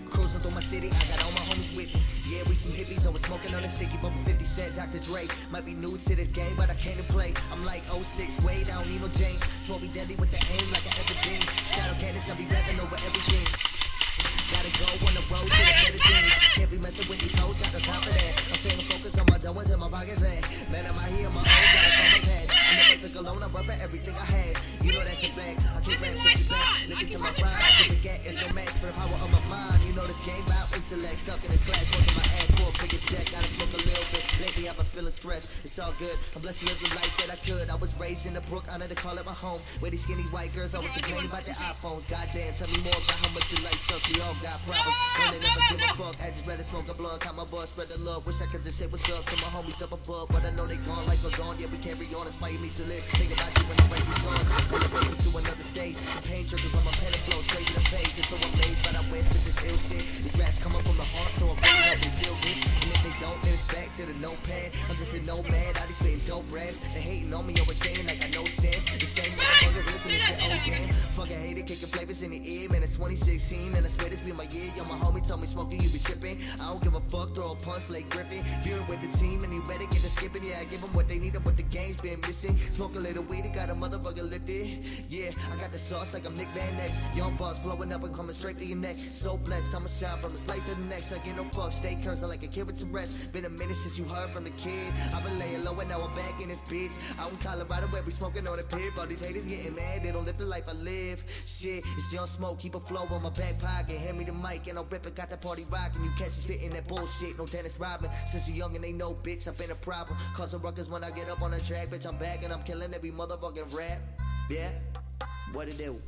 Cruising through my city, I got all my homies with me. Yeah, we some hippies, always smoking on a sticky, bumping 50 Cent, Dr. Dre. Might be new to this game, but I came to play. I'm like 06, Wade, I don't need no James. Smoke me deadly with the aim like an Evergreen. Shadow cannons, I be rapping over everything. Gotta go on the road to the better things. Can't be messing with these hoes, got no time for that. I'm staying focused on my dough in my pockets, man, I'm out here on my own, gotta find my pad. I never took a loan, I run for everything I had. You know that's a fact, I keep rap since you back. Listen to my rhymes, to forget it's no match for the power of my mind. You know this game about intellect, stuck in this class, working my ass for a bigger check. Gotta smoke a little bit, lately I've been feeling stressed. It's all good, I'm blessed to live the life that I could. I was raised in the brook, I know to call it my home. Where these skinny white girls always complaining about their iPhones. Goddamn, tell me more about how much your life sucks. We all got problems. Don't never give a fuck, I just rather smoke a blunt, count my buzz, spread the love. Wish I could just say what's up to my homies up above, but I know they gone, life goes on, yeah we carry on, inspire me to live. Think about you when I write these songs, when I bring me to another stage. The pain triggers on my pen and flow straight to the page. They're so amazed, but I wear spit this ill shit. These raps come up from the heart, so I really hope they feel this. And if they don't, then it's back to the notepad. I'm just a nomad, I be spitting dope raps. They hating on me, always saying like I no chance. The same motherfuckers listening to old game. Fucking hate it, kicking flavors in the ear, man. It's 2016, and I swear this be my year. Yo, my homie told me smoking, you be tripping. I don't give a fuck, throw a punch, Blake Griffin. Viewing with the team, and he better get the skipping. Yeah, I give them what they need and what the game's been missing. Smoke a little weed, it got a motherfucker lifted. Yeah, I got the sauce like I'm Nick Van Next. Young boss blowing up and coming straight for your neck. So blessed, I'ma shine from a light to the next. I get no fuck, stay cursed like a kid with some rest. Been a minute since you heard from the kid. I've been laying low and now I'm back in this bitch. Out in Colorado where we smoking on the pip. All these haters getting mad, they don't live the life I live. Shit, it's young smoke, keep a flow on my back pocket. Hand me the mic and I'll rip it, got that party rocking. You catch me spitting that bullshit, no Dennis Rodman. Since you're young and they know, bitch, I've been a problem. Causing ruckus when I get up on the track, bitch, I'm back and I'm killing every motherfucking rap. Yeah, what it do?